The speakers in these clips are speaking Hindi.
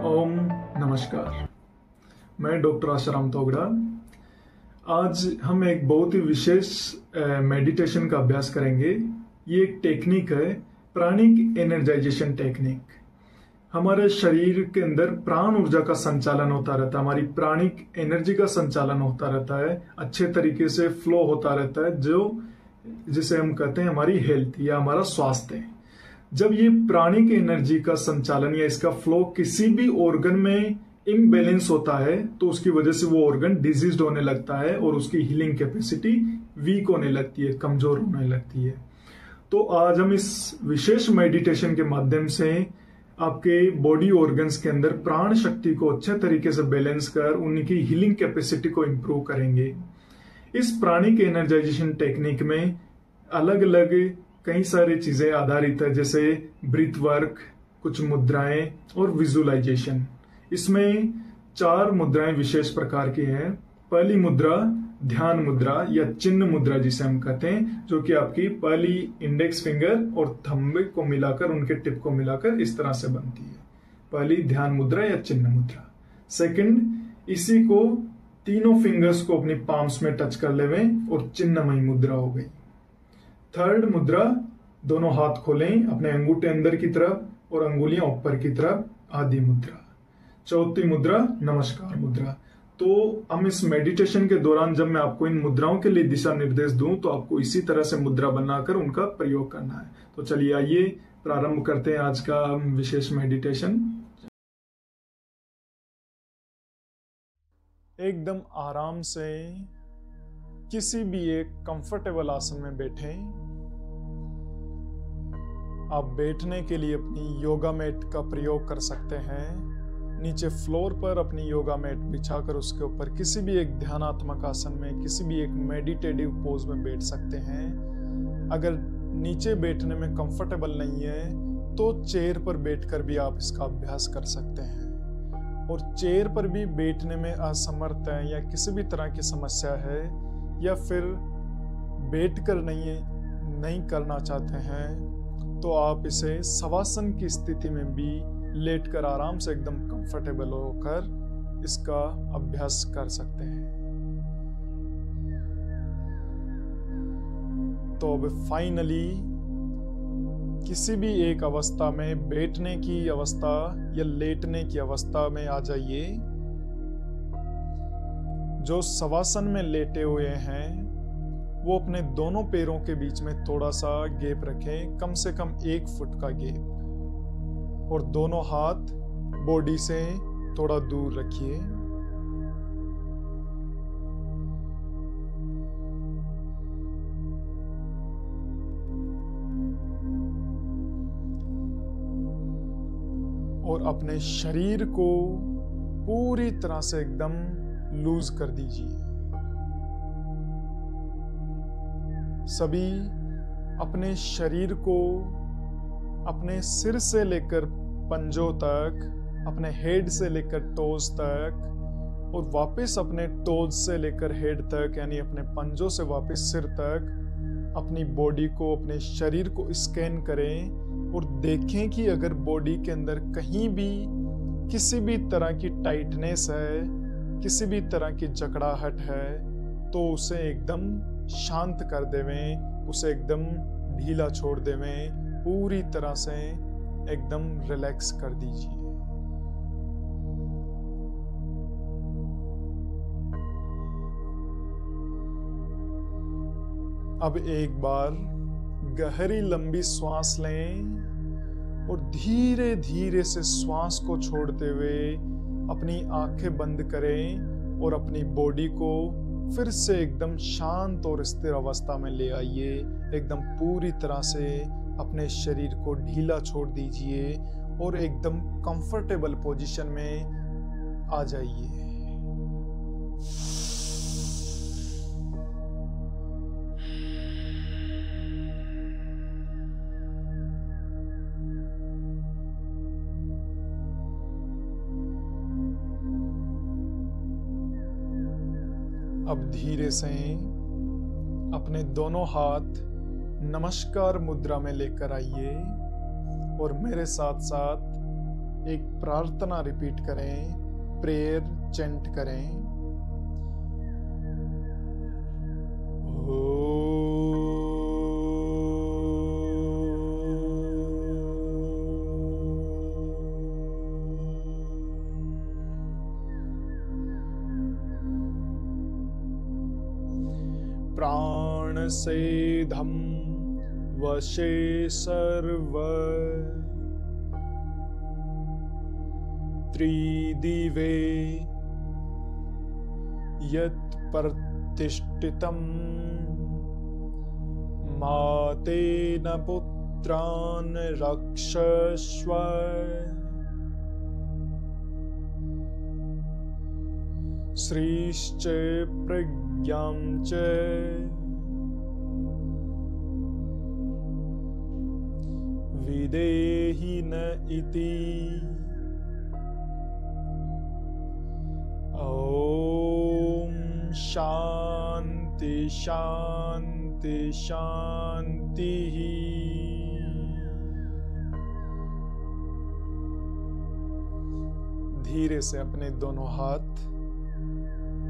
ओम नमस्कार। मैं डॉक्टर आशाराम तोगड़ा। आज हम एक बहुत ही विशेष मेडिटेशन का अभ्यास करेंगे। ये एक टेक्निक है, प्राणिक एनर्जाइजेशन टेक्निक। हमारे शरीर के अंदर प्राण ऊर्जा का संचालन होता रहता है, हमारी प्राणिक एनर्जी का संचालन होता रहता है, अच्छे तरीके से फ्लो होता रहता है, जो जिसे हम कहते हैं हमारी हेल्थ या हमारा स्वास्थ्य है। जब ये प्राणिक एनर्जी का संचालन या इसका फ्लो किसी भी ऑर्गन में इम्बैलेंस होता है तो उसकी वजह से वो ऑर्गन डिजीज्ड होने लगता है और उसकी हीलिंग कैपेसिटी वीक होने लगती है, कमजोर होने लगती है। तो आज हम इस विशेष मेडिटेशन के माध्यम से आपके बॉडी ऑर्गन्स के अंदर प्राण शक्ति को अच्छे तरीके से बैलेंस कर उनकी हीलिंग कैपेसिटी को इंप्रूव करेंगे। इस प्राणिक एनर्जाइजेशन टेक्निक में अलग अलग कई सारी चीजें आधारित है, जैसे ब्रीथ वर्क, कुछ मुद्राएं और विजुअलाइजेशन। इसमें 4 मुद्राएं विशेष प्रकार की हैं। पहली मुद्रा ध्यान मुद्रा या चिन्ह मुद्रा जिसे हम कहते हैं, जो कि आपकी पहली इंडेक्स फिंगर और थंब को मिलाकर, उनके टिप को मिलाकर इस तरह से बनती है। पहली ध्यान मुद्रा या चिन्ह मुद्रा। सेकंड, इसी को तीनों फिंगर्स को अपनी पाम्स में टच कर लेवे और चिन्हमयी मुद्रा हो गई। थर्ड मुद्रा, दोनों हाथ खोलें अपने अंगूठे अंदर की तरफ और अंगुलियां ऊपर की तरफ, आदि मुद्रा। चौथी मुद्रा नमस्कार मुद्रा। तो हम इस मेडिटेशन के दौरान जब मैं आपको इन मुद्राओं के लिए दिशा निर्देश दूं तो आपको इसी तरह से मुद्रा बनाकर उनका प्रयोग करना है। तो चलिए आइए प्रारंभ करते हैं आज का विशेष मेडिटेशन। एकदम आराम से किसी भी एक कंफर्टेबल आसन में बैठें। आप बैठने के लिए अपनी योगा मैट का प्रयोग कर सकते हैं। नीचे फ्लोर पर अपनी योगा मैट बिछाकर उसके ऊपर किसी भी एक ध्यानात्मक आसन में, किसी भी एक मेडिटेटिव पोज में बैठ सकते हैं। अगर नीचे बैठने में कंफर्टेबल नहीं है तो चेयर पर बैठकर भी आप इसका अभ्यास कर सकते हैं। और चेयर पर भी बैठने में असमर्थ है या किसी भी तरह की समस्या है या फिर बैठकर नहीं करना चाहते हैं तो आप इसे शवासन की स्थिति में भी लेटकर आराम से एकदम कंफर्टेबल होकर इसका अभ्यास कर सकते हैं। तो अब फाइनली किसी भी एक अवस्था में, बैठने की अवस्था या लेटने की अवस्था में आ जाइए। जो शवासन में लेटे हुए हैं वो अपने दोनों पैरों के बीच में थोड़ा सा गैप रखें, कम से कम 1 फुट का गैप, और दोनों हाथ बॉडी से थोड़ा दूर रखिए। और अपने शरीर को पूरी तरह से एकदम लूज कर दीजिए। सभी अपने शरीर को अपने सिर से लेकर पंजों तक, अपने हेड से लेकर टोज तक और वापस अपने टोज से लेकर हेड तक, यानी अपने पंजों से वापस सिर तक अपनी बॉडी को, अपने शरीर को स्कैन करें और देखें कि अगर बॉडी के अंदर कहीं भी किसी भी तरह की टाइटनेस है, किसी भी तरह की जकड़ाहट है तो उसे एकदम शांत कर देवें, उसे एकदम ढीला छोड़ देवें, पूरी तरह से एकदम रिलैक्स कर दीजिए। अब एक बार गहरी लंबी श्वास लें और धीरे धीरे से श्वास को छोड़ते हुए अपनी आंखें बंद करें और अपनी बॉडी को फिर से एकदम शांत और स्थिर अवस्था में ले आइए। एकदम पूरी तरह से अपने शरीर को ढीला छोड़ दीजिए और एकदम कंफर्टेबल पोजीशन में आ जाइए। अब धीरे से अपने दोनों हाथ नमस्कार मुद्रा में लेकर आइए और मेरे साथ साथ एक प्रार्थना रिपीट करें, प्रेयर चेंट करें। प्राण सेधम वशे सर्व त्रिदिवे यत् प्रतिष्ठितम् मातेन पुत्रान् रक्षस्व श्रीश्च प्रज्ञां च विदेहि न इति। ओम शांति शांति शांति। धीरे से अपने दोनों हाथ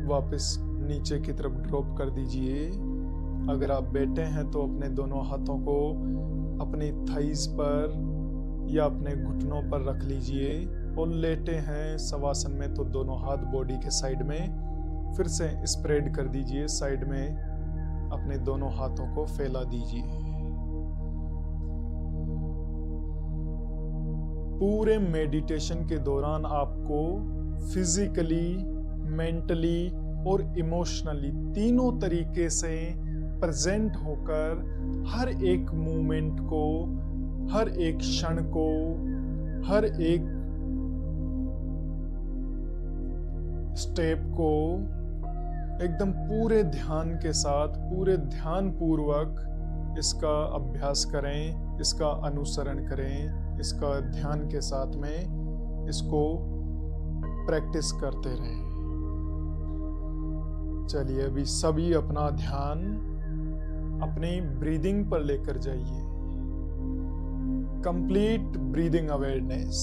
वापस नीचे की तरफ ड्रॉप कर दीजिए। अगर आप बैठे हैं तो अपने दोनों हाथों को अपनी थाइज पर या अपने घुटनों पर रख लीजिए, और लेटे हैं शवासन में तो दोनों हाथ बॉडी के साइड में फिर से स्प्रेड कर दीजिए, साइड में अपने दोनों हाथों को फैला दीजिए। पूरे मेडिटेशन के दौरान आपको फिजिकली, मेंटली और इमोशनली तीनों तरीके से प्रेजेंट होकर हर एक मूवमेंट को, हर एक क्षण को, हर एक स्टेप को एकदम पूरे ध्यान के साथ, पूरे ध्यान पूर्वक इसका अभ्यास करें, इसका अनुसरण करें, इसका ध्यान के साथ में इसको प्रैक्टिस करते रहें। चलिए अभी सभी अपना ध्यान अपनी ब्रीदिंग पर लेकर जाइए। कंप्लीट ब्रीदिंग अवेयरनेस,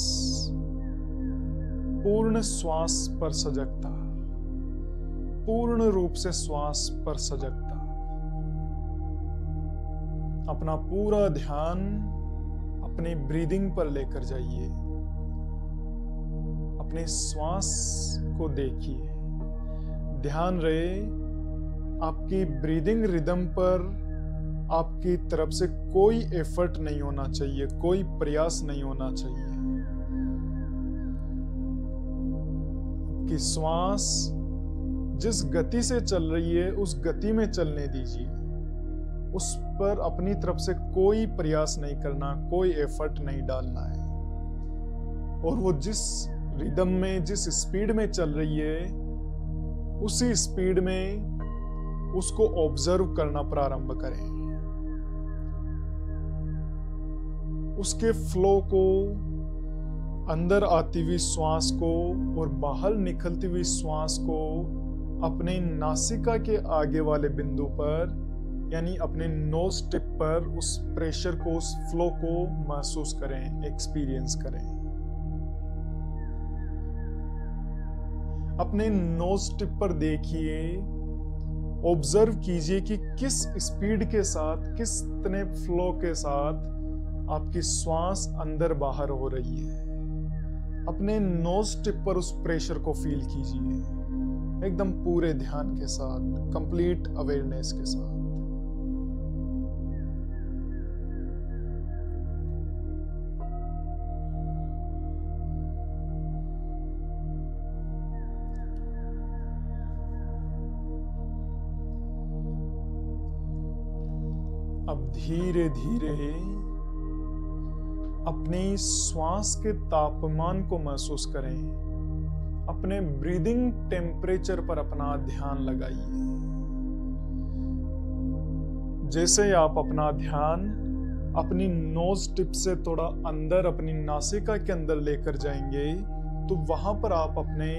पूर्ण श्वास पर सजगता, पूर्ण रूप से श्वास पर सजगता। अपना पूरा ध्यान अपनी ब्रीदिंग पर लेकर जाइए। अपने श्वास को देखिए, ध्यान रहे आपकी ब्रीदिंग रिदम पर आपकी तरफ से कोई एफर्ट नहीं होना चाहिए, कोई प्रयास नहीं होना चाहिए। कि श्वास जिस गति से चल रही है उस गति में चलने दीजिए, उस पर अपनी तरफ से कोई प्रयास नहीं करना, कोई एफर्ट नहीं डालना है। और वो जिस रिदम में, जिस स्पीड में चल रही है, उसी स्पीड में उसको ऑब्जर्व करना प्रारंभ करें। उसके फ्लो को, अंदर आती हुई श्वास को और बाहर निकलती हुई श्वास को अपने नासिका के आगे वाले बिंदु पर, यानी अपने नोज टिप पर उस प्रेशर को, उस फ्लो को महसूस करें, एक्सपीरियंस करें। अपने नोज टिप पर देखिए, ऑब्जर्व कीजिए कि किस स्पीड के साथ, कितने फ्लो के साथ आपकी श्वास अंदर बाहर हो रही है। अपने नोज टिप पर उस प्रेशर को फील कीजिए, एकदम पूरे ध्यान के साथ, कंप्लीट अवेयरनेस के साथ। अब धीरे धीरे अपनी श्वास के तापमान को महसूस करें। अपने ब्रीदिंग टेम्परेचर पर अपना ध्यान लगाइए। जैसे आप अपना ध्यान अपनी नोज टिप से थोड़ा अंदर, अपनी नासिका के अंदर लेकर जाएंगे, तो वहां पर आप अपने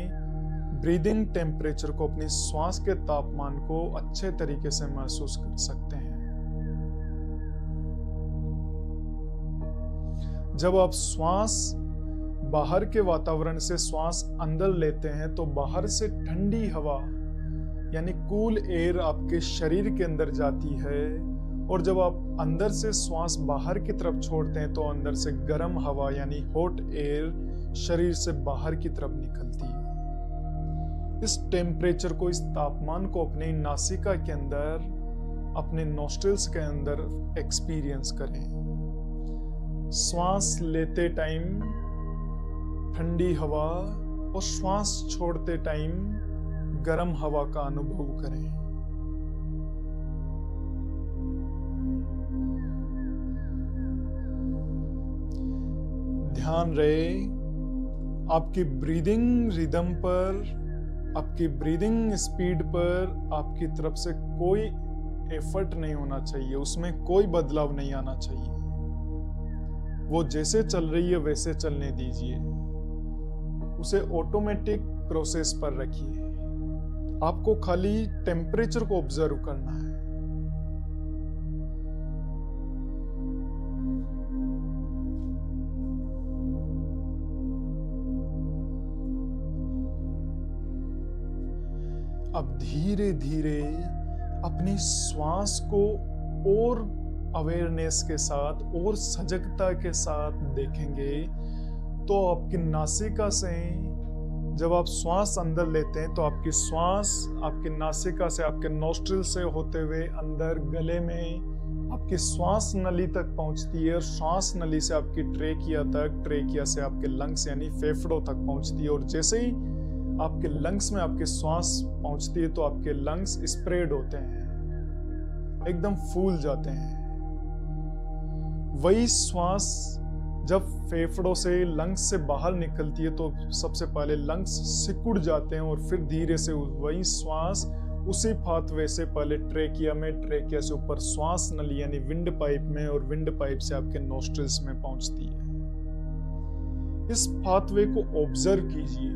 ब्रीदिंग टेम्परेचर को, अपनी श्वास के तापमान को अच्छे तरीके से महसूस कर सकते हैं। जब आप श्वास बाहर के वातावरण से श्वास अंदर लेते हैं तो बाहर से ठंडी हवा यानी कूल एयर आपके शरीर के अंदर जाती है, और जब आप अंदर से श्वास बाहर की तरफ छोड़ते हैं तो अंदर से गर्म हवा यानी हॉट एयर शरीर से बाहर की तरफ निकलती है। इस टेम्परेचर को, इस तापमान को अपनी नासिका के अंदर, अपने नोस्ट्रिल्स के अंदर एक्सपीरियंस करें। श्वास लेते टाइम ठंडी हवा और श्वास छोड़ते टाइम गर्म हवा का अनुभव करें। ध्यान रहे आपकी ब्रीदिंग रिदम पर, आपकी ब्रीदिंग स्पीड पर आपकी तरफ से कोई एफर्ट नहीं होना चाहिए, उसमें कोई बदलाव नहीं आना चाहिए। वो जैसे चल रही है वैसे चलने दीजिए, उसे ऑटोमेटिक प्रोसेस पर रखिए। आपको खाली टेम्परेचर को ऑब्जर्व करना है। अब धीरे धीरे अपनी श्वास को और अवेयरनेस के साथ और सजगता के साथ देखेंगे तो आपकी नासिका से जब आप श्वास अंदर लेते हैं तो आपकी श्वास आपकी नासिका से, आपके नोस्ट्रिल से होते हुए अंदर गले में आपकी श्वास नली तक पहुंचती है, और श्वास नली से आपकी ट्रेकिया तक, ट्रेकिया से आपके लंग्स यानी फेफड़ों तक पहुंचती है। और जैसे ही आपके लंग्स में आपकी श्वास पहुंचती है तो आपके लंग्स स्प्रेड होते हैं, एकदम फूल जाते हैं। वही श्वास जब फेफड़ों से, लंग्स से बाहर निकलती है तो सबसे पहले लंग्स सिकुड़ जाते हैं, और फिर धीरे से वही श्वास उसी पाथवे से पहले ट्रेकिया में, ट्रेकिया से ऊपर श्वास नली यानी विंड पाइप में, और विंड पाइप से आपके नोस्ट्रिल्स में पहुंचती है। इस पाथवे को ऑब्जर्व कीजिए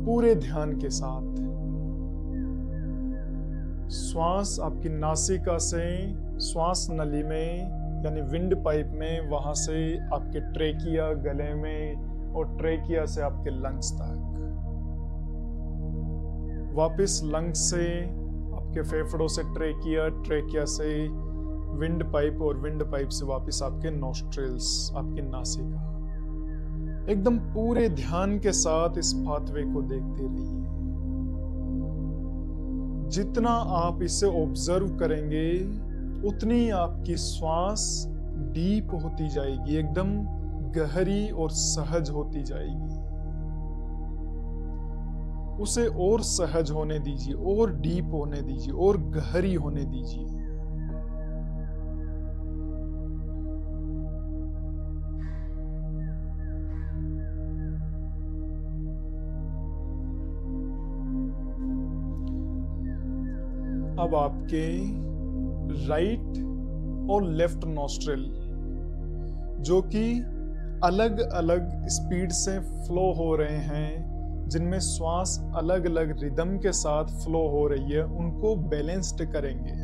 पूरे ध्यान के साथ। श्वास आपकी नासिका से श्वास नली में यानी विंड पाइप में, वहां से आपके ट्रेकिया गले में, और ट्रेकिया से आपके लंग्स तक, वापस लंग्स से आपके फेफड़ों से ट्रेकिया, ट्रेकिया से विंड पाइप, और विंड पाइप से वापस आपके नोस्ट्रिल्स, आपकी नासिका। एकदम पूरे ध्यान के साथ इस पाथवे को देखते रहिए। जितना आप इसे ऑब्जर्व करेंगे उतनी आपकी श्वास डीप होती जाएगी, एकदम गहरी और सहज होती जाएगी। उसे और सहज होने दीजिए, और डीप होने दीजिए, और गहरी होने दीजिए। अब आपके राइट और लेफ्ट नोस्ट्रिल जो कि अलग अलग स्पीड से फ्लो हो रहे हैं, जिनमें श्वास अलग अलग रिदम के साथ फ्लो हो रही है, उनको बैलेंस्ड करेंगे।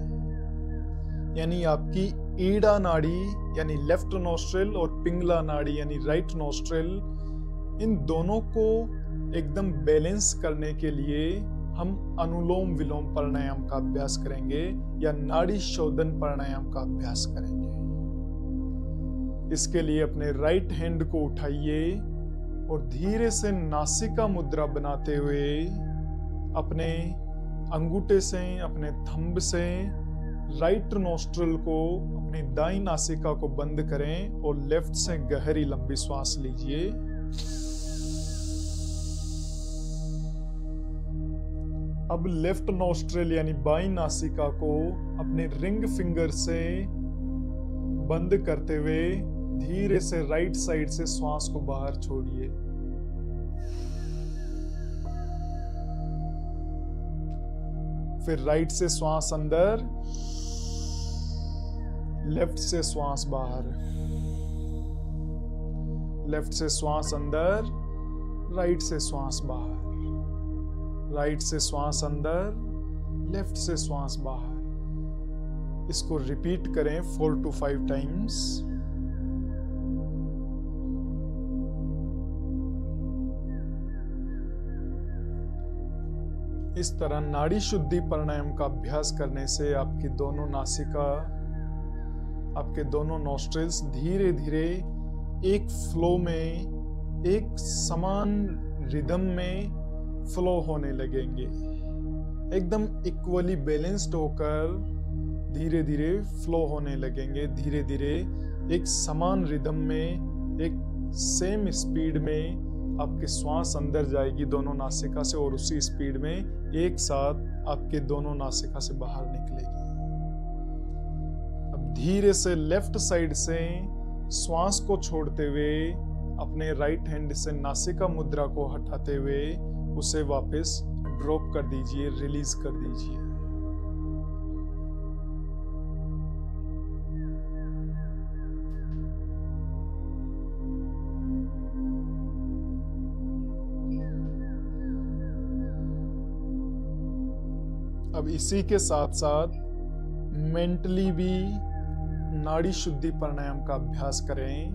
यानी आपकी ईड़ा नाड़ी यानी लेफ्ट नोस्ट्रिल और पिंगला नाड़ी यानी राइट नोस्ट्रिल, इन दोनों को एकदम बैलेंस करने के लिए हम अनुलोम विलोम प्राणायाम का अभ्यास करेंगे या नाड़ी शोधन प्राणायाम का अभ्यास करेंगे। इसके लिए अपने राइट हैंड को उठाइए और धीरे से नासिका मुद्रा बनाते हुए अपने अंगूठे से, अपने थंब से राइट नोस्ट्रिल को, अपनी दाईं नासिका को बंद करें और लेफ्ट से गहरी लंबी श्वास लीजिए। अब लेफ्ट नोस्ट्रिल यानी बाईं नासिका को अपने रिंग फिंगर से बंद करते हुए धीरे से राइट साइड से श्वास को बाहर छोड़िए। फिर राइट से श्वास अंदर, लेफ्ट से श्वास बाहर, लेफ्ट से श्वास अंदर, राइट से श्वास बाहर, राइट से श्वास अंदर, लेफ्ट से श्वास बाहर। इसको रिपीट करें 4 to 5 टाइम्स। इस तरह नाड़ी शुद्धि प्राणायाम का अभ्यास करने से आपकी दोनों नासिका, आपके दोनों नॉस्ट्रिल्स धीरे धीरे एक फ्लो में, एक समान रिदम में फ्लो होने लगेंगे। एकदम इक्वली बैलेंस्ड होकर धीरे धीरे फ्लो होने लगेंगे। धीरे धीरे एक समान रिदम में, एक सेम स्पीड में आपकी श्वास अंदर जाएगी दोनों नासिका से, और उसी स्पीड में एक साथ आपके दोनों नासिका से बाहर निकलेगी। अब धीरे से लेफ्ट साइड से श्वास को छोड़ते हुए अपने राइट हैंड से नासिका मुद्रा को हटाते हुए उसे वापस ड्रॉप कर दीजिए, रिलीज कर दीजिए। अब इसी के साथ साथ मेंटली भी नाड़ी शुद्धि प्राणायाम का अभ्यास करें।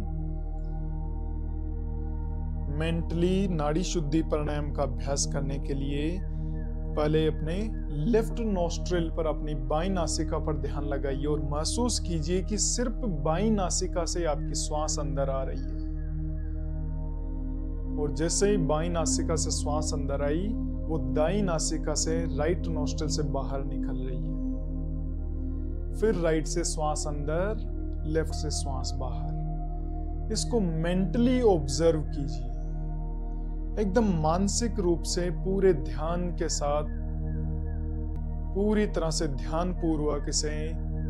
मेंटली नाड़ी शुद्धि प्राणायाम का अभ्यास करने के लिए पहले अपने लेफ्ट नॉस्ट्रिल पर, अपनी बाईं नासिका पर ध्यान लगाइए और महसूस कीजिए कि सिर्फ बाईं नासिका से आपकी श्वास अंदर आ रही है। और जैसे ही बाईं नासिका से श्वास अंदर आई, वो दाईं नासिका से राइट नॉस्ट्रिल से बाहर निकल रही है। फिर राइट से श्वास अंदर, लेफ्ट से श्वास बाहर। इसको मेंटली ऑब्जर्व कीजिए, एकदम मानसिक रूप से पूरे ध्यान के साथ, पूरी तरह से ध्यान पूर्वक इसे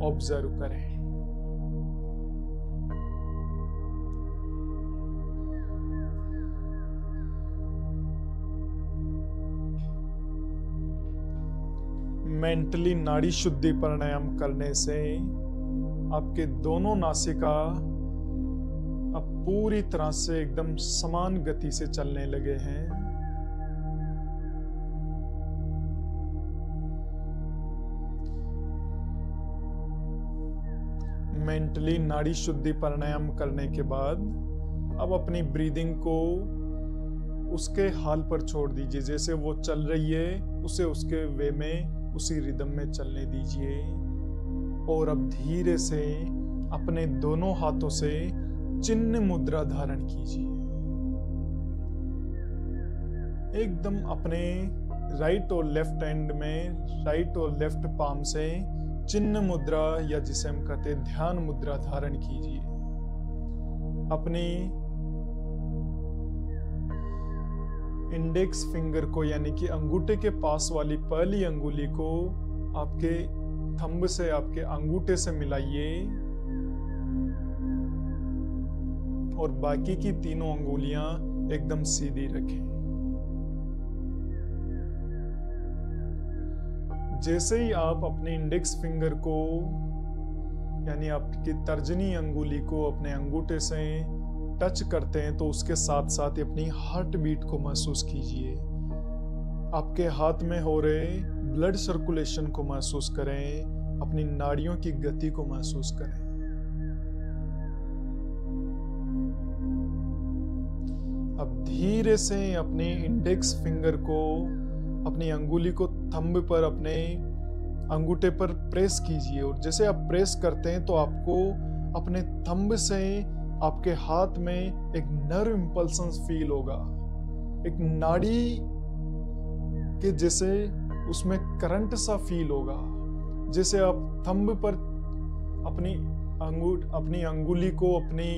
ऑब्जर्व करें। मेंटली नाड़ी शुद्धि प्राणायाम करने से आपके दोनों नासिका अब पूरी तरह से एकदम समान गति से चलने लगे हैं। मेंटली नाड़ी शुद्धि प्राणायाम करने के बाद अब अपनी ब्रीदिंग को उसके हाल पर छोड़ दीजिए। जैसे वो चल रही है उसे उसके वे में, उसी रिदम में चलने दीजिए। और अब धीरे से अपने दोनों हाथों से चिन्ह मुद्रा धारण कीजिए। एकदम अपने राइट और लेफ्ट हैंड में, राइट और लेफ्ट पाम से चिन्ह मुद्रा, या जिसे हम कहते हैं ध्यान मुद्रा, धारण कीजिए। अपनी इंडेक्स फिंगर को, यानी कि अंगूठे के पास वाली पहली अंगुली को आपके थंब से, आपके अंगूठे से मिलाइए और बाकी की तीनों अंगुलियां एकदम सीधी रखें। जैसे ही आप अपने इंडेक्स फिंगर को, यानी आपकी तर्जनी अंगुली को अपने अंगूठे से टच करते हैं, तो उसके साथ साथ अपनी हार्ट बीट को महसूस कीजिए। आपके हाथ में हो रहे ब्लड सर्कुलेशन को महसूस करें, अपनी नाड़ियों की गति को महसूस करें। अब धीरे से अपने इंडेक्स फिंगर को, अपनी अंगुली को थंब पर, अपने अंगूठे पर प्रेस कीजिए। और जैसे आप प्रेस करते हैं तो आपको अपने थंब से आपके हाथ में एक नर्व इंपल्सन फील होगा, एक नाड़ी के जैसे उसमें करंट सा फील होगा। जैसे आप थंब पर अपनी अंगुली को, अपनी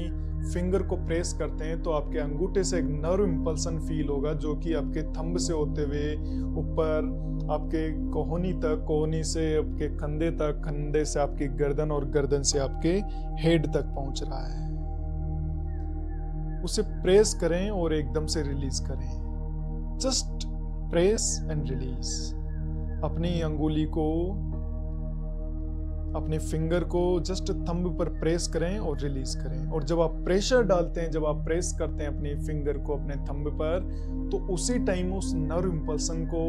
फिंगर को प्रेस करते हैं तो आपके अंगूठे से एक नर्व इंपल्सन फील होगा, जो कि आपके थंब से होते हुए ऊपर आपके कोहनी तक, कोहनी से आपके कंधे तक, कंधे से आपकी गर्दन और गर्दन से आपके हेड तक पहुंच रहा है। उसे प्रेस करें और एकदम से रिलीज करें। Just press and release. अपनी अंगुली को, अपने फिंगर को जस्ट थंब पर प्रेस करें और रिलीज करें। और जब आप प्रेशर डालते हैं, जब आप प्रेस करते हैं अपने फिंगर को अपने थंब पर, तो उसी टाइम उस नर्व इंपल्सन को,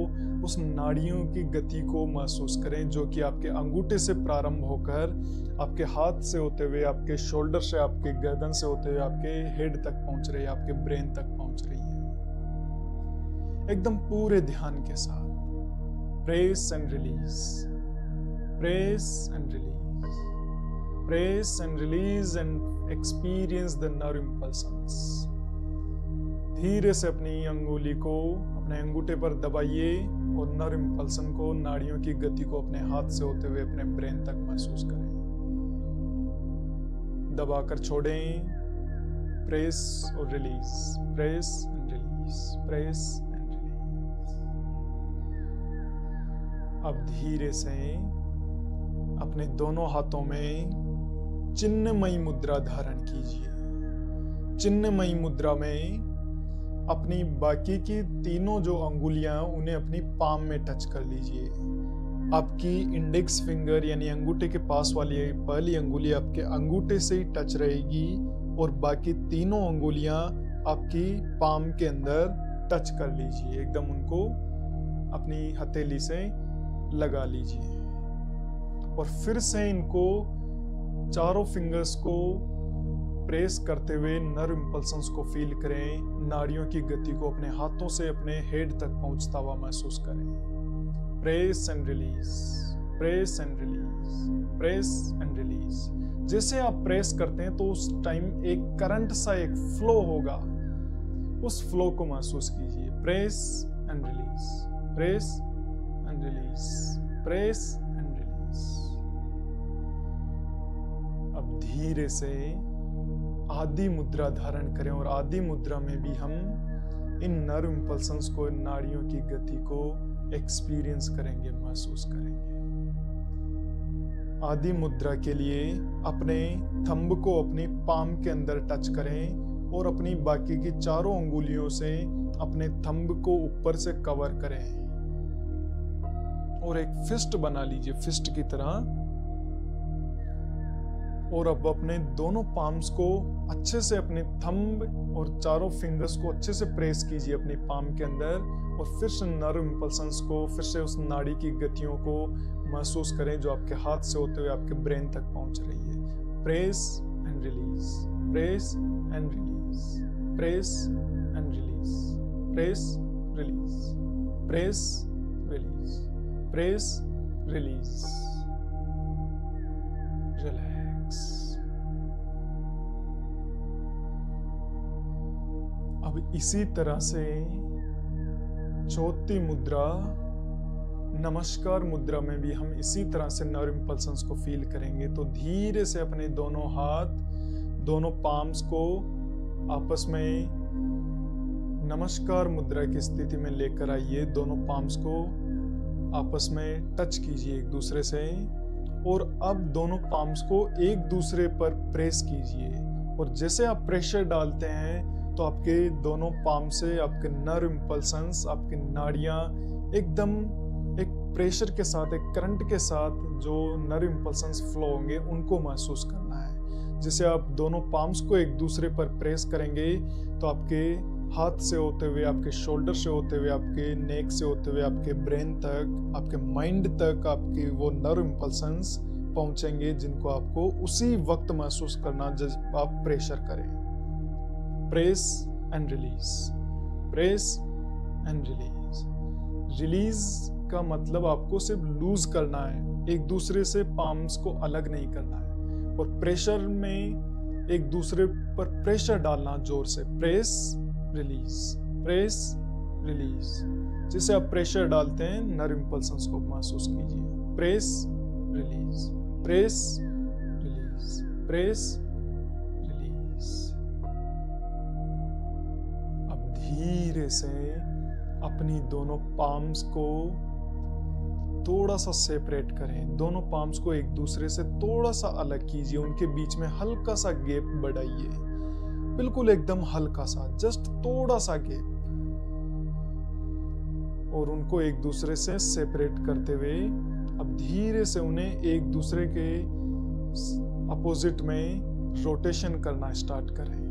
उस नाड़ियों की गति को महसूस करें, जो कि आपके अंगूठे से प्रारंभ होकर आपके हाथ से होते हुए, आपके शोल्डर से, आपके गर्दन से होते हुए आपके हेड तक पहुंच रही है, आपके ब्रेन तक पहुंच रही है। एकदम पूरे ध्यान के साथ press and release, press and release, press and release and experience the nerve impulsions. धीरे से अपनी अंगुली को अपने अंगूठे पर दबाइए और नर्व इंपल्सन को, नाड़ियों की गति को अपने हाथ से होते हुए अपने ब्रेन तक महसूस करें। दबाकर छोड़ें, प्रेस और release, press and release, press and release. अब धीरे से अपने दोनों हाथों में चिन्हमयी मुद्रा धारण कीजिए। चिन्हमयी मुद्रा में अपनी बाकी की तीनों जो अंगुलियां उन्हें अपनी पाम में टच कर लीजिए। आपकी इंडेक्स फिंगर यानी अंगूठे के पास वाली पहली अंगुली आपके अंगूठे से ही टच रहेगी और बाकी तीनों अंगुलियां आपकी पाम के अंदर टच कर लीजिए। एकदम उनको अपनी हथेली से लगा लीजिए और फिर से इनको चारों फिंगर्स को प्रेस करते हुए नर्व इंपल्सन्स को फील करें। नाड़ियों की गति को अपने हाथों से अपने हेड तक पहुंचता हुआ महसूस करें। Press and release, press and release, press and release. जैसे आप प्रेस करते हैं तो उस टाइम एक करंट सा एक फ्लो होगा, उस फ्लो को महसूस कीजिए। Press and release, press and release, press and release. अब धीरे से आदि मुद्रा धारण करें और आदि मुद्रा में भी हम इन नर्व इंपल्सन्स को, नाड़ियों की गति को एक्सपीरियंस करेंगे, महसूस करेंगे। आदि मुद्रा के लिए अपने थंब को अपनी पाम के अंदर टच करें और अपनी बाकी की चारों अंगुलियों से अपने थंब को ऊपर से कवर करें और एक फिस्ट बना लीजिए, फिस्ट की तरह। और अब अपने दोनों पाम्स को अच्छे से अपने थंब और चारों फिंगर्स को अच्छे से प्रेस कीजिए अपनी पाम के अंदर और फिर से नर्व इंपल्सन्स को, फिर से उस नाड़ी की गतियों को महसूस करें जो आपके हाथ से होते हुए आपके ब्रेन तक पहुंच रही है। Press and release, press and release, press and release, press release, press release, press release, relax. अब इसी तरह से चौथी मुद्रा नमस्कार मुद्रा में भी हम इसी तरह से नर्व इंपल्सन्स को फील करेंगे। तो धीरे से अपने दोनों हाथ, दोनों पाम्स को आपस में नमस्कार मुद्रा की स्थिति में लेकर आइए। दोनों पाम्स को आपस में टच कीजिए एक दूसरे से और अब दोनों पाम्स को एक दूसरे पर प्रेस कीजिए। और जैसे आप प्रेशर डालते हैं तो आपके दोनों पाम से आपके नर्व इंपल्सन्स, आपकी नाड़ियां एकदम एक प्रेशर के साथ, एक करंट के साथ जो नर्व इंपल्सन्स फ्लो होंगे उनको महसूस करना है। जैसे आप दोनों पाम्स को एक दूसरे पर प्रेस करेंगे तो आपके हाथ से होते हुए, आपके शोल्डर से होते हुए, आपके नेक से होते हुए, आपके ब्रेन तक, आपके माइंड तक आपके वो नर्व इंपल्सन्स पहुंचेंगे जिनको आपको उसी वक्त महसूस करना जब आप प्रेशर करें। Press and release, press and release. Release का मतलब आपको सिर्फ लूज करना है, एक दूसरे से पाम्स को अलग नहीं करना है। और प्रेशर में एक दूसरे पर प्रेशर डालना जोर से। Press release, press release. जैसे आप प्रेशर डालते हैं नर्व इंपल्सन्स को महसूस कीजिए। Press release, press release, press release. अब धीरे से अपनी दोनों पाम्स को थोड़ा सा सेपरेट करें। दोनों पाम्स को एक दूसरे से थोड़ा सा अलग कीजिए, उनके बीच में हल्का सा गैप बढ़ाइए, बिल्कुल एकदम हल्का सा, जस्ट थोड़ा सा गैप। और उनको एक दूसरे से सेपरेट करते हुए अब धीरे से उन्हें एक दूसरे के अपोजिट में रोटेशन करना स्टार्ट करें।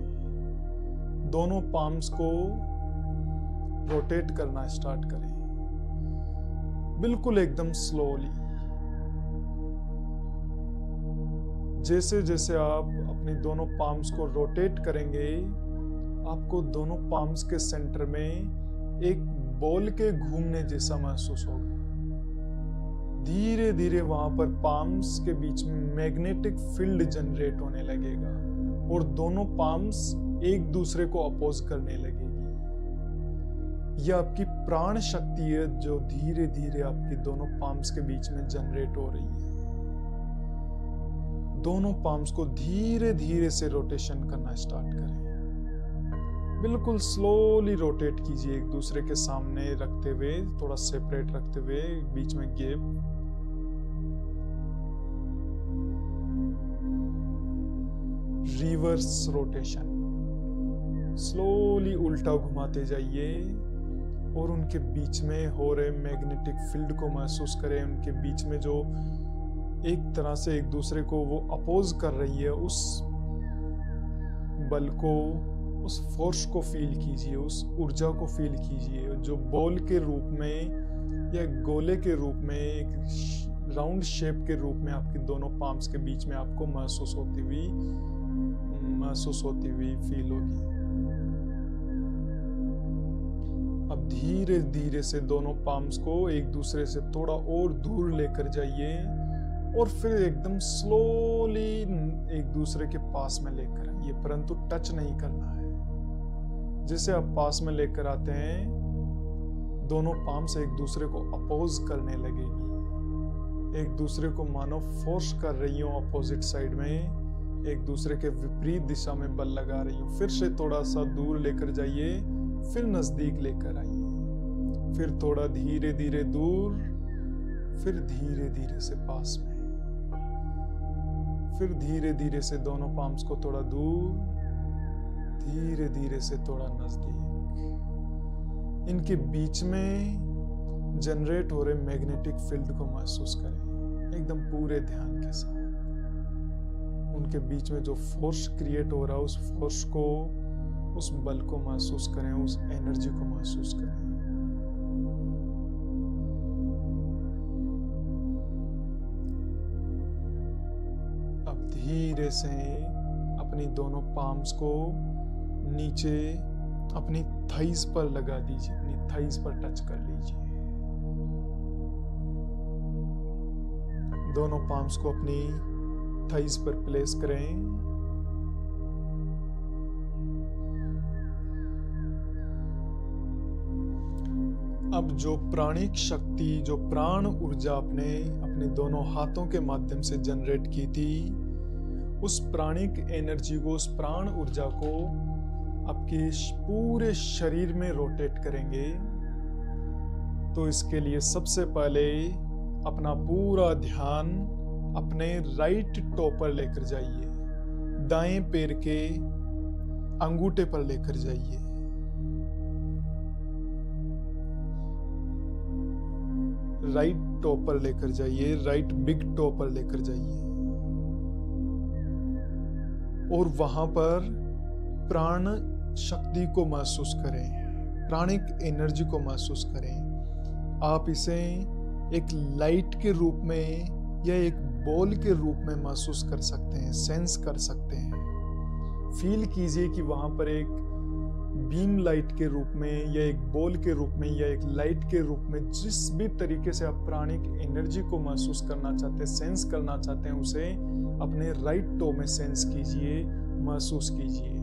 दोनों पाम्स को रोटेट करना स्टार्ट करें, बिल्कुल एकदम स्लोली। जैसे जैसे आप अपनी दोनों पाम्स को रोटेट करेंगे, आपको दोनों पाम्स के सेंटर में एक बॉल के घूमने जैसा महसूस होगा। धीरे धीरे वहां पर पाम्स के बीच में मैग्नेटिक फील्ड जनरेट होने लगेगा और दोनों पाम्स एक दूसरे को अपोज करने लगेगी। यह आपकी प्राण शक्ति है जो धीरे धीरे आपकी दोनों पाम्स के बीच में जनरेट हो रही है। दोनों पाम्स को धीरे धीरे से रोटेशन करना स्टार्ट करें। बिल्कुल स्लोली रोटेट कीजिए, एक दूसरे के सामने रखते हुए, थोड़ा सेपरेट रखते हुए, बीच में गैप। रिवर्स रोटेशन, स्लोली उल्टा घुमाते जाइए और उनके बीच में हो रहे मैग्नेटिक फील्ड को महसूस करें। उनके बीच में जो एक तरह से एक दूसरे को वो अपोज कर रही है, उस बल को, उस फोर्स को फील कीजिए, उस ऊर्जा को फील कीजिए जो बॉल के रूप में या गोले के रूप में, एक राउंड शेप के रूप में आपकी दोनों पाम्स के बीच में आपको महसूस होती हुई फील होगी। अब धीरे धीरे से दोनों पाम्स को एक दूसरे से थोड़ा और दूर लेकर जाइए और फिर एकदम स्लोली एक दूसरे के पास में लेकर आइए, परंतु टच नहीं करना है। जैसे आप पास में लेकर आते हैं, दोनों पाम्स एक दूसरे को अपोज करने लगेगी, एक दूसरे को मानो फोर्स कर रही हो अपोजिट साइड में, एक दूसरे के विपरीत दिशा में बल लगा रही हो। फिर से थोड़ा सा दूर लेकर जाइए, फिर नजदीक लेकर आइए, फिर थोड़ा धीरे धीरे दूर, फिर धीरे धीरे से पास में, फिर धीरे धीरे से दोनों पाम्स को थोड़ा दूर, धीरे धीरे से थोड़ा नजदीक। इनके बीच में जनरेट हो रहे मैग्नेटिक फील्ड को महसूस करें एकदम पूरे ध्यान के साथ। उनके बीच में जो फोर्स क्रिएट हो रहा है, उस फोर्स को, उस बल को महसूस करें, उस एनर्जी को महसूस करें। अब धीरे से अपनी दोनों पाम्स को नीचे अपनी थाइज पर लगा दीजिए, अपनी थाइज पर टच कर लीजिए। दोनों पाम्स को अपनी थाइज पर प्लेस करें। अब जो प्राणिक शक्ति, जो प्राण ऊर्जा आपने अपने दोनों हाथों के माध्यम से जनरेट की थी, उस प्राणिक एनर्जी को, उस प्राण ऊर्जा को आपके पूरे शरीर में रोटेट करेंगे। तो इसके लिए सबसे पहले अपना पूरा ध्यान अपने राइट टो पर लेकर जाइए, दाएं पैर के अंगूठे पर लेकर जाइए। राइट टो पर लेकर जाइए, राइट बिग टो पर लेकर जाइए और वहां पर प्राण शक्ति को महसूस करें, प्राणिक एनर्जी को महसूस करें। आप इसे एक लाइट के रूप में या एक बॉल के रूप में महसूस कर सकते हैं, सेंस कर सकते हैं। फील कीजिए कि वहां पर एक बीम लाइट के रूप में या एक बॉल के रूप में या एक लाइट के रूप में, जिस भी तरीके से आप प्राणिक एनर्जी को महसूस करना चाहते हैं, सेंस करना चाहते हैं, उसे अपने राइट टो में सेंस कीजिए, महसूस कीजिए।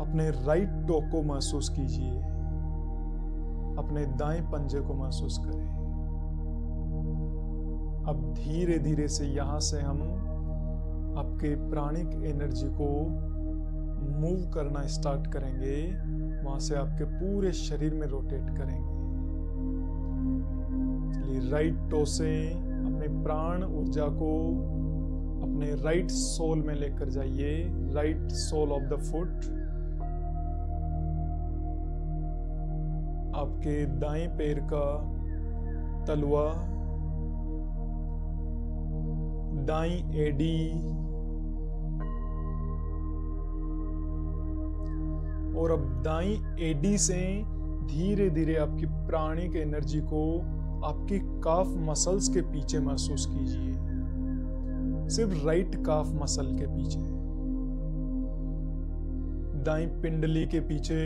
अपने राइट टो को महसूस कीजिए, अपने दाएं पंजे को महसूस करें। अब धीरे धीरे से यहां से हम आपके प्राणिक एनर्जी को मूव करना स्टार्ट करेंगे, वहां से आपके पूरे शरीर में रोटेट करेंगे। चलिए, राइट टो से अपने प्राण ऊर्जा को अपने राइट सोल में लेकर जाइए, right sole of the foot. आपके दाएं पैर का तलवा, दाईं एडी और अब दाईं एडी से धीरे धीरे आपकी प्राणिक एनर्जी को आपकी काफ मसल्स के पीछे महसूस कीजिए, सिर्फ राइट काफ मसल के पीछे, दाईं पिंडली के पीछे,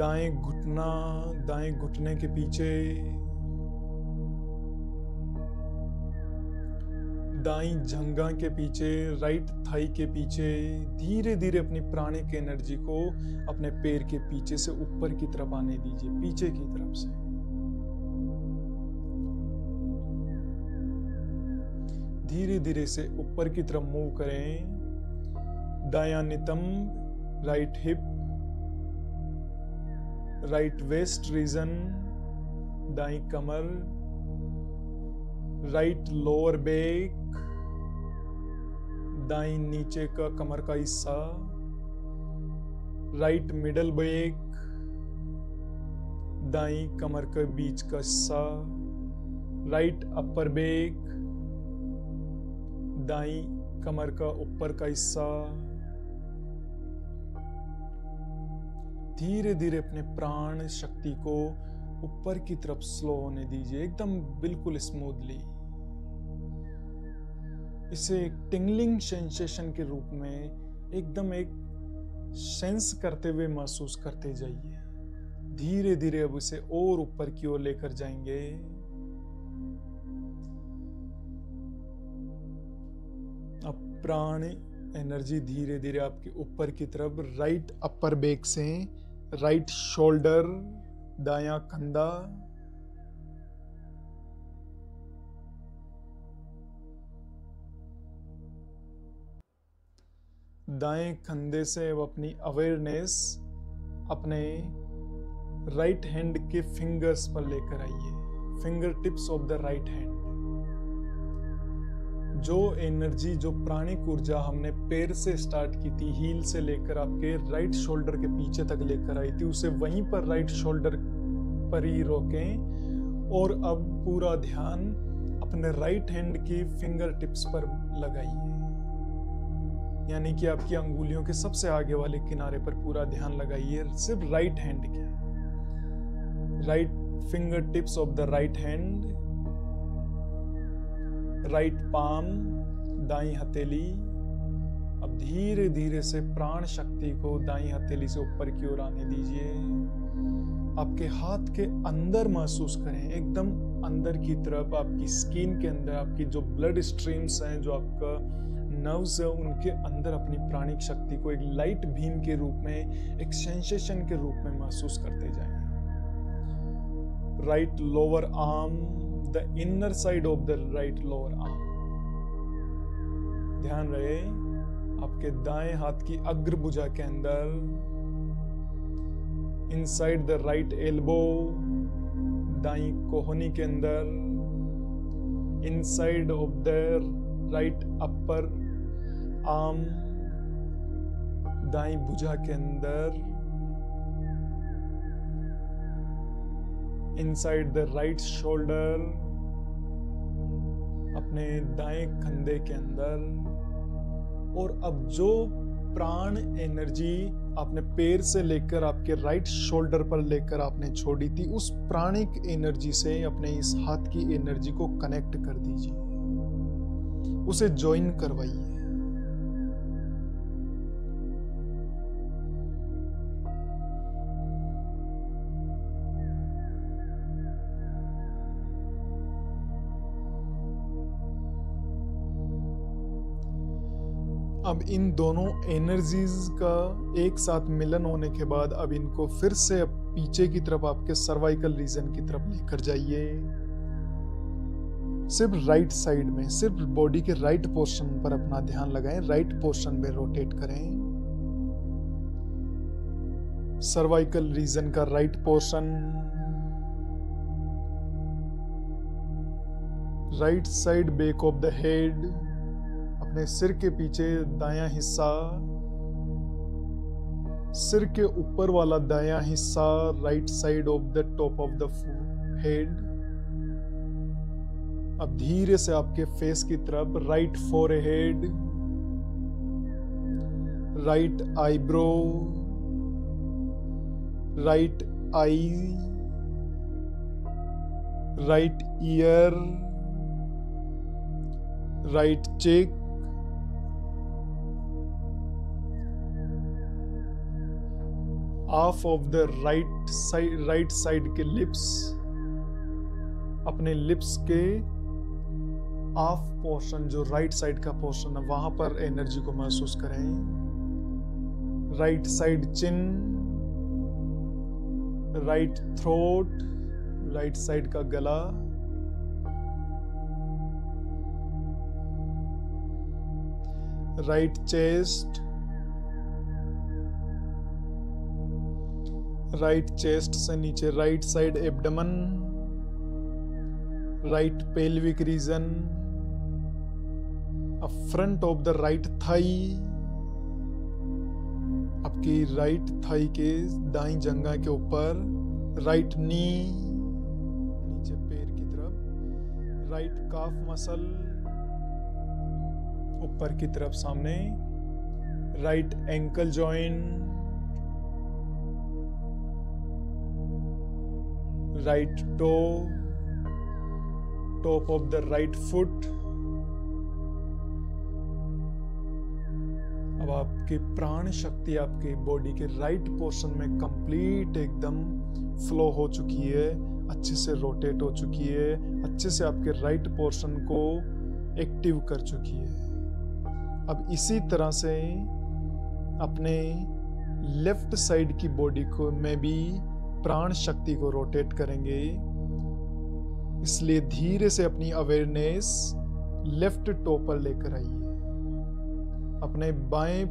दाएं घुटने के पीछे, दाईं जंघा के पीछे, राइट थाई के पीछे। धीरे धीरे अपनी प्राणिक एनर्जी को अपने पैर के पीछे से ऊपर की तरफ आने दीजिए, पीछे की तरफ से। धीरे धीरे से ऊपर की तरफ मूव करें। दायां नितंब, right hip, right west region, दाईं कमर, राइट लोअर बैक, दाईं नीचे का कमर का हिस्सा, राइट मिडल बैक, दाईं कमर के बीच का हिस्सा, राइट अपर बैक, दाईं कमर का ऊपर का हिस्सा। धीरे धीरे अपने प्राण शक्ति को ऊपर की तरफ स्लो होने दीजिए, एकदम बिल्कुल स्मूथली। इसे एक टिंगलिंग सेंसेशन के रूप में एकदम एक सेंस करते हुए महसूस करते जाइए। धीरे धीरे अब उसे और ऊपर की ओर लेकर जाएंगे। अब प्राण एनर्जी धीरे धीरे आपके ऊपर की तरफ, राइट अपर बैक से राइट शोल्डर, दायां कंधा, दाएं कंधे से अब अपनी अवेयरनेस अपने राइट हैंड के फिंगर्स पर लेकर आइए, finger tips of the right hand. जो एनर्जी, जो प्राणिक ऊर्जा हमने पैर से स्टार्ट की थी, हील से लेकर आपके राइट शोल्डर के पीछे तक लेकर आई थी, उसे वहीं पर राइट शोल्डर पर ही रोकें और अब पूरा ध्यान अपने राइट हैंड की फिंगर टिप्स पर लगाइए, यानी कि आपकी अंगुलियों के सबसे आगे वाले किनारे पर पूरा ध्यान लगाइए, सिर्फ राइट हैंड के, right finger tips of the right hand, right palm, दाईं हथेली। अब धीरे धीरे से प्राण शक्ति को दाईं हथेली से ऊपर की ओर आने दीजिए। आपके हाथ के अंदर महसूस करें, एकदम अंदर की तरफ, आपकी स्किन के अंदर, आपकी जो ब्लड स्ट्रीम्स हैं, जो आपका नर्व्स है, उनके अंदर अपनी प्राणिक शक्ति को एक लाइट बीम के रूप में, एक सेंसेशन के रूप में महसूस करते जाएं। Right lower arm, the inner side of the right lower arm. ध्यान रहे आपके दाएं हाथ की अग्रभुजा के अंदर, इनसाइड द राइट एल्बो, दाईं कोहनी के अंदर, inside of the right upper arm, दाईं भुजा के अंदर, इनसाइड द राइट शोल्डर, अपने दाएं कंधे के अंदर। और अब जो प्राण एनर्जी आपने पैर से लेकर आपके राइट शोल्डर पर लेकर आपने छोड़ी थी, उस प्राणिक एनर्जी से अपने इस हाथ की एनर्जी को कनेक्ट कर दीजिए, उसे ज्वाइन करवाइए। अब इन दोनों एनर्जीज का एक साथ मिलन होने के बाद अब इनको फिर से पीछे की तरफ आपके सर्वाइकल रीजन की तरफ लेकर जाइए। सिर्फ राइट साइड में, सिर्फ बॉडी के राइट पोर्शन पर अपना ध्यान लगाएं, राइट पोर्शन में रोटेट करें। सर्वाइकल रीजन का right portion, right side back of the head, अपने सिर के पीछे दायां हिस्सा, सिर के ऊपर वाला दायां हिस्सा, right side of the top of the head. अब धीरे से आपके फेस की तरफ, right forehead, right eyebrow, right eye, right ear, right cheek, of of the right side के लिप्स, अपने लिप्स के ऑफ पोर्शन, जो राइट साइड का पोर्शन है, वहां पर एनर्जी को महसूस करें। Right side chin, right throat, right side का गला, राइट चेस्ट, राइट चेस्ट से नीचे right side abdomen, right pelvic region, front of the right thigh, आपकी राइट थाई के दाईं जंघा के ऊपर, राइट नी, नीचे पैर की तरफ, राइट काफ मसल ऊपर की तरफ सामने, right ankle joint, right toe, top of the right foot. अब आपकी प्राण शक्ति आपके बॉडी के राइट पोर्शन में कंप्लीट एकदम फ्लो हो चुकी है, अच्छे से रोटेट हो चुकी है, अच्छे से आपके राइट पोर्शन को एक्टिव कर चुकी है। अब इसी तरह से अपने लेफ्ट साइड की बॉडी को में भी प्राण शक्ति को रोटेट करेंगे। इसलिए धीरे से अपनी अवेयरनेस लेफ्ट टो पर लेकर आइए, अपने बाएं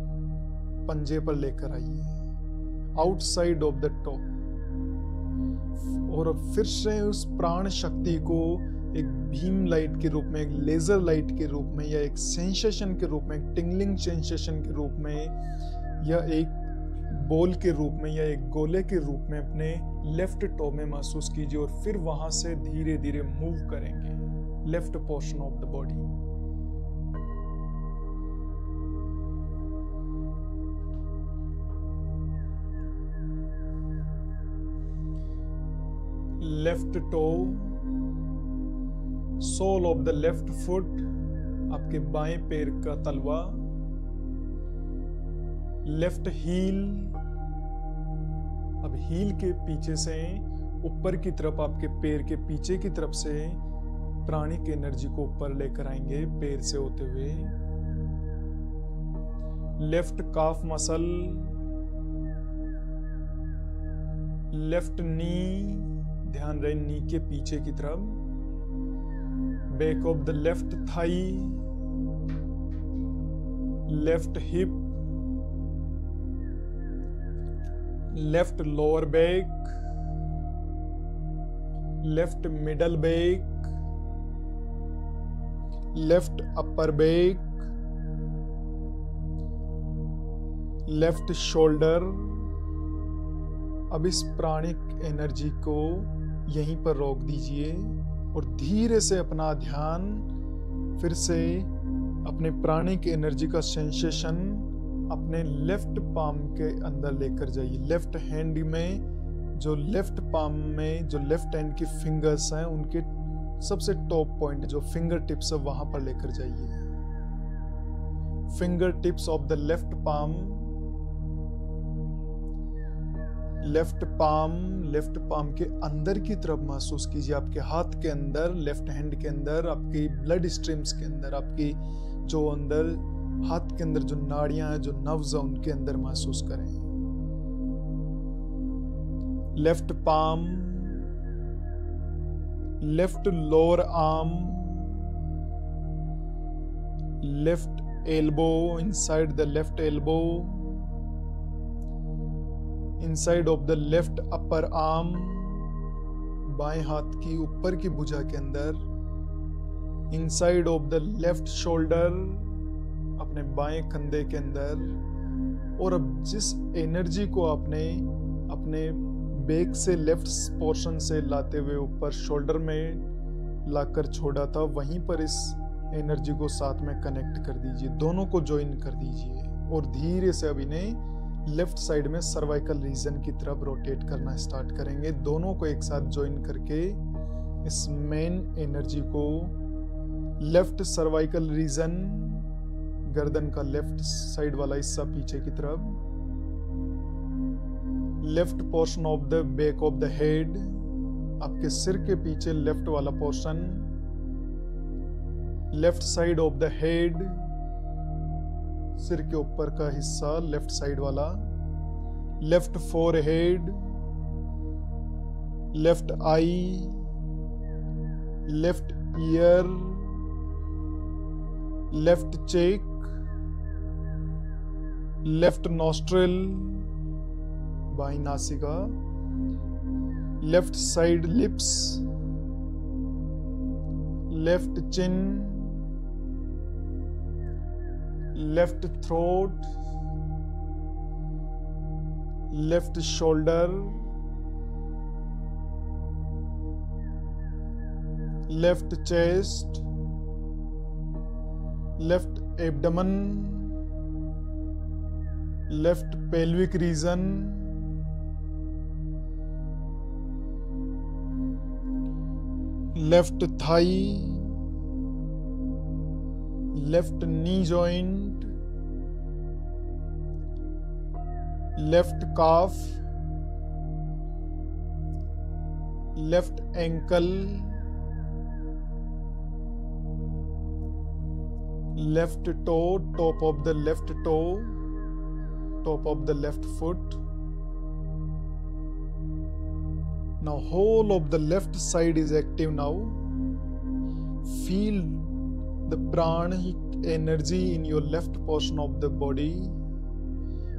पंजे पर लेकर आइए, आउटसाइड ऑफ द टॉप, और फिर से उस प्राण शक्ति को एक बीम लाइट के रूप में, एक लेजर लाइट के रूप में, या एक सेंसेशन के रूप में, एक टिंगलिंग सेंसेशन के रूप में, या एक बॉल के रूप में, या एक गोले के रूप में अपने लेफ्ट टो में महसूस कीजिए, और फिर वहां से धीरे धीरे मूव करेंगे left portion of the body. Left toe, sole of the left foot, आपके बाएं पैर का तलवा, लेफ्ट हील। अब हील के पीछे से ऊपर की तरफ, आपके पैर के पीछे की तरफ से प्राणिक एनर्जी को ऊपर लेकर आएंगे पैर से होते हुए। लेफ्ट काफ मसल, लेफ्ट नी, ध्यान रहे नी के पीछे की तरफ, back of the left thigh, left hip, left lower back, left middle back, left upper back, left shoulder. अब इस प्राणिक एनर्जी को यहीं पर रोक दीजिए और धीरे से अपना ध्यान फिर से अपने प्राणिक एनर्जी का सेंसेशन अपने लेफ्ट पाम के अंदर लेकर जाइए। लेफ्ट हैंड में जो लेफ्ट पाम में जो लेफ्ट हैंड की फिंगर्स हैं उनके सबसे टॉप पॉइंट जो फिंगर टिप्स है वहां पर लेकर जाइए। Finger tips of the left palm, left palm के अंदर की तरफ महसूस कीजिए, आपके हाथ के अंदर, लेफ्ट हैंड के अंदर, आपकी ब्लड स्ट्रीम्स के अंदर, आपकी जो अंदर हाथ के अंदर जो नाड़ियां हैं, जो नर्व्स हैं, उनके अंदर महसूस करें। Left palm, left lower arm, left elbow, inside the left elbow, inside of the left upper arm, बाएं हाथ की ऊपर की भुजा के अंदर, inside of the left shoulder, अपने बाएं कंधे के अंदर। और अब जिस एनर्जी को आपने अपने बैक से लेफ्ट पोर्शन से लाते हुए ऊपर शोल्डर में लाकर छोड़ा था, वहीं पर इस एनर्जी को साथ में कनेक्ट कर दीजिए, दोनों को ज्वाइन कर दीजिए और धीरे से अब इन्हें लेफ्ट साइड में सर्वाइकल रीजन की तरफ रोटेट करना स्टार्ट करेंगे। दोनों को एक साथ ज्वाइन करके इस मेन एनर्जी को लेफ्ट सर्वाइकल रीजन, गर्दन का लेफ्ट साइड वाला हिस्सा पीछे की तरफ, left portion of the back of the head, आपके सिर के पीछे लेफ्ट वाला portion, left side of the head, सिर के ऊपर का हिस्सा लेफ्ट साइड वाला, left forehead, left eye, left ear, left cheek, left nostril, बाई नासिका, left side lips, left chin, left throat, left shoulder, left chest, left abdomen, left pelvic region, left thigh, left knee joint, left calf, left ankle, left toe, top of the left toe, top of the left foot. Now whole of the left side is active now. Feel the pranic energy in your left portion of the body.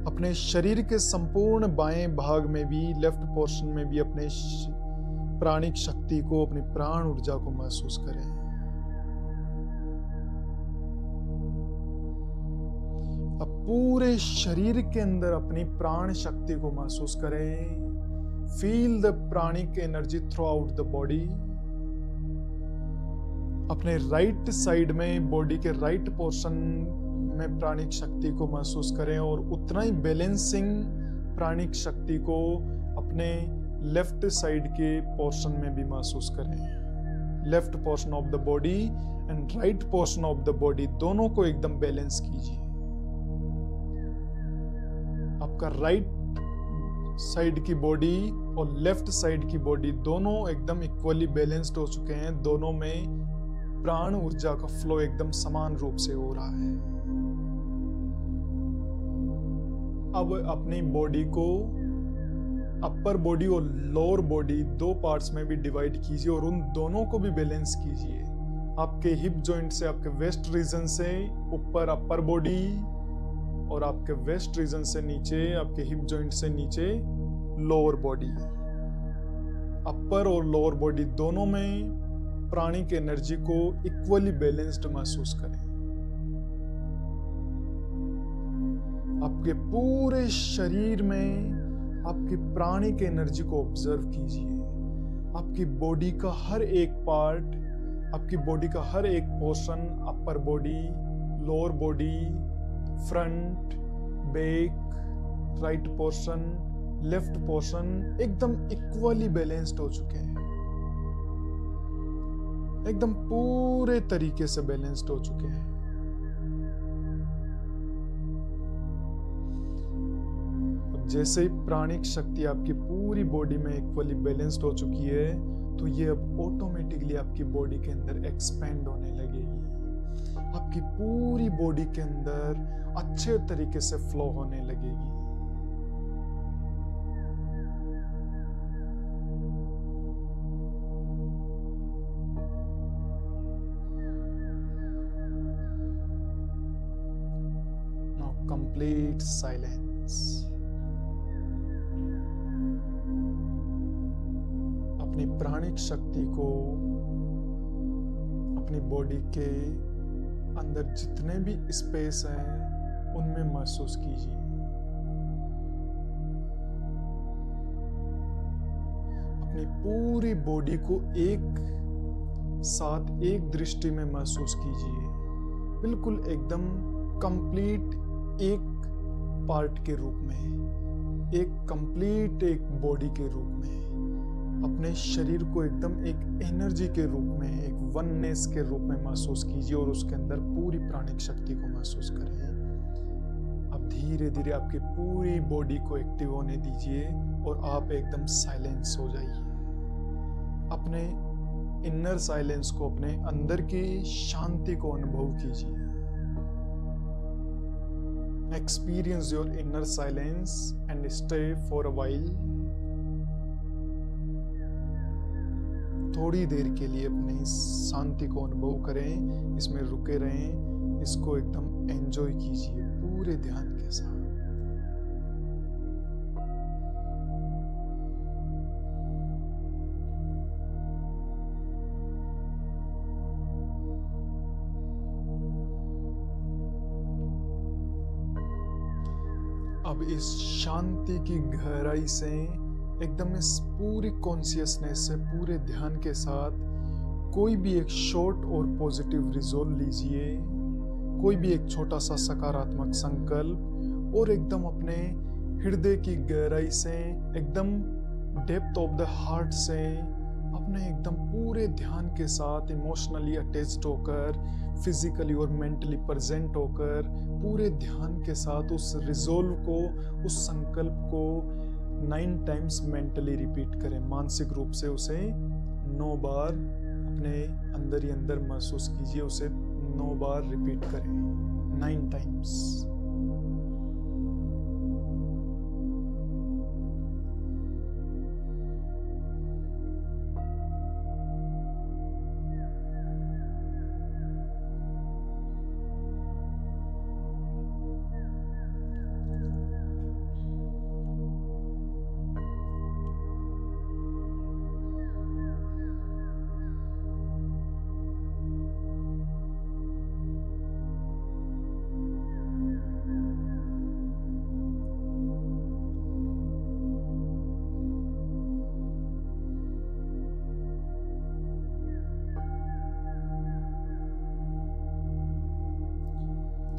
अपने शरीर के संपूर्ण बाएं भाग में भी, लेफ्ट पोर्शन में भी अपने प्राणिक शक्ति को, अपनी प्राण ऊर्जा को महसूस करें। अब पूरे शरीर के अंदर अपनी प्राण शक्ति को महसूस करें। Feel the pranic energy throughout the body. अपने राइट साइड में, बॉडी के राइट पोर्शन में प्राणिक शक्ति को महसूस करें और उतना ही बैलेंसिंग प्राणिक शक्ति को अपने लेफ्ट साइड के पोर्शन में भी महसूस करें। Left portion of the body and right portion of the body दोनों को एकदम बैलेंस कीजिए। आपका राइट साइड की बॉडी और लेफ्ट साइड की बॉडी दोनों एकदम इक्वली बैलेंस्ड हो चुके हैं। दोनों में प्राण ऊर्जा का फ्लो एकदम समान रूप से हो रहा है। अब अपनी बॉडी को अपर बॉडी और लोअर बॉडी दो पार्ट्स में भी डिवाइड कीजिए और उन दोनों को भी बैलेंस कीजिए। आपके हिप जॉइंट से, आपके वेस्ट रीजन से ऊपर अपर बॉडी और आपके वेस्ट रीजन से नीचे, आपके हिप जॉइंट से नीचे लोअर बॉडी। अपर और लोअर बॉडी दोनों में प्राणिक एनर्जी को इक्वली बैलेंस्ड महसूस करें। आपके पूरे शरीर में आपकी प्राणिक एनर्जी को ऑब्जर्व कीजिए। आपकी बॉडी का हर एक पार्ट, आपकी बॉडी का हर एक portion, upper body, lower body, front, back, right portion, left portion एकदम इक्वली बैलेंस्ड हो चुके हैं। एकदम पूरे तरीके से बैलेंस्ड हो चुके हैं। अब जैसे ही प्राणिक शक्ति आपकी पूरी बॉडी में इक्वली बैलेंस्ड हो चुकी है, तो ये अब ऑटोमेटिकली आपकी बॉडी के अंदर एक्सपेंड होने लगेगी। आपकी पूरी बॉडी के अंदर अच्छे तरीके से फ्लो होने लगेगी। Now complete silence. अपनी प्राणिक शक्ति को अपनी बॉडी के अंदर जितने भी स्पेस हैं उनमें महसूस कीजिए। अपनी पूरी बॉडी को एक साथ एक दृष्टि में महसूस कीजिए। बिल्कुल एकदम कंप्लीट एक पार्ट के रूप में, एक कंप्लीट एक बॉडी के रूप में अपने शरीर को एकदम एक एनर्जी के रूप में, एक वननेस के रूप में महसूस कीजिए और उसके अंदर पूरी प्राणिक शक्ति को महसूस करें। आप धीरे धीरे आपकी पूरी बॉडी को एक्टिव होने दीजिए और आप एकदम साइलेंस हो जाइए। अपने इनर साइलेंस को, अपने अंदर की शांति को अनुभव कीजिए। Experience your inner silence and stay for a while. थोड़ी देर के लिए अपनी शांति को अनुभव करें, इसमें रुके रहें, इसको एकदम एंजॉय कीजिए पूरे ध्यान के साथ। अब इस शांति की गहराई से, एकदम इस पूरी कॉन्शियसनेस से, पूरे ध्यान के साथ कोई भी एक शॉर्ट और पॉजिटिव रिजोल्व लीजिए, कोई भी एक छोटा सा सकारात्मक संकल्प, और एकदम अपने हृदय की गहराई से, एकदम डेप्थ ऑफ द हार्ट से, अपने एकदम पूरे ध्यान के साथ इमोशनली अटैच्ड होकर, फिजिकली और मेंटली प्रेजेंट होकर, पूरे ध्यान के साथ उस रिजोल्व को, उस संकल्प को 9 टाइम्स मेंटली रिपीट करें। मानसिक रूप से उसे 9 बार अपने अंदर ही अंदर महसूस कीजिए, उसे 9 बार रिपीट करें, 9 टाइम्स।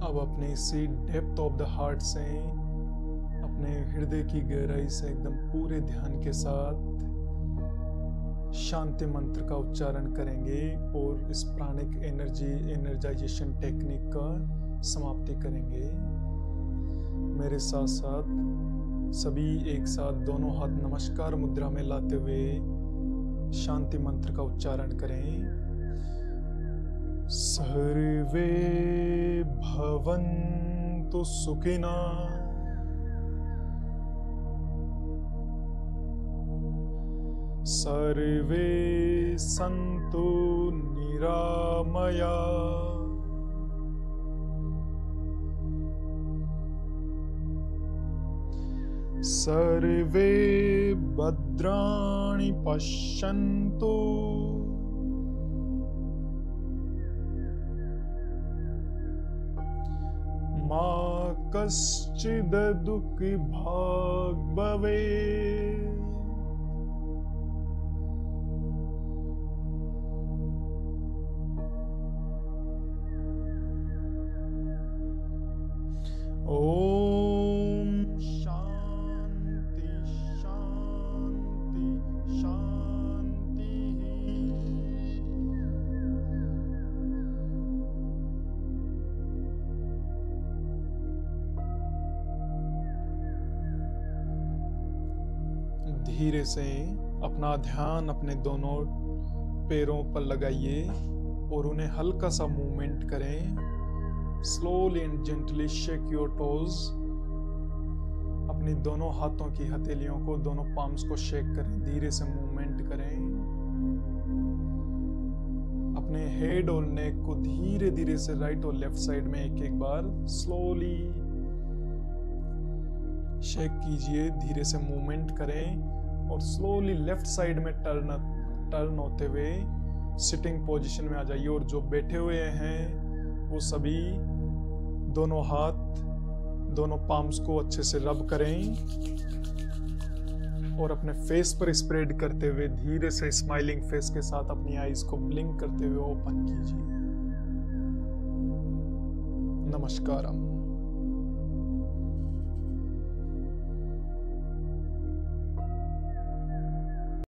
अब अपने इसी डेप्थ ऑफ द हार्ट से, अपने हृदय की गहराई से, एकदम पूरे ध्यान के साथ शांति मंत्र का उच्चारण करेंगे और इस प्राणिक एनर्जाइजेशन टेक्निक का समाप्ति करेंगे। मेरे साथ साथ सभी एक साथ दोनों हाथ नमस्कार मुद्रा में लाते हुए शांति मंत्र का उच्चारण करें। सर्वे भवन्तु सुखिनः, सर्वे सन्तु निरामया, सर्वे भद्राणि पश्यन्तु, मा कश्चिद् दुःखभाग् भवेत्। ओम शांति शांति शांति। धीरे से अपना ध्यान अपने दोनों पैरों पर लगाइए और उन्हें हल्का सा मूवमेंट करें। Slowly and gently shake your toes. अपनी दोनों हाथों की हथेलियों को, दोनों पाम्स को शेक करें, धीरे से मूवमेंट करें। अपने हेड और नेक को धीरे धीरे से राइट और लेफ्ट साइड में एक एक बार स्लोली शेक कीजिए, धीरे से मूवमेंट करें और स्लोली लेफ्ट साइड में टर्न होते हुए सिटिंग पोजीशन में आ जाइए। और जो बैठे हुए हैं वो सभी दोनों हाथ, दोनों पाम्स को अच्छे से रब करें और अपने फेस पर स्प्रेड करते हुए धीरे से स्माइलिंग फेस के साथ अपनी आईज को ब्लिंक करते हुए ओपन कीजिए। नमस्कारम।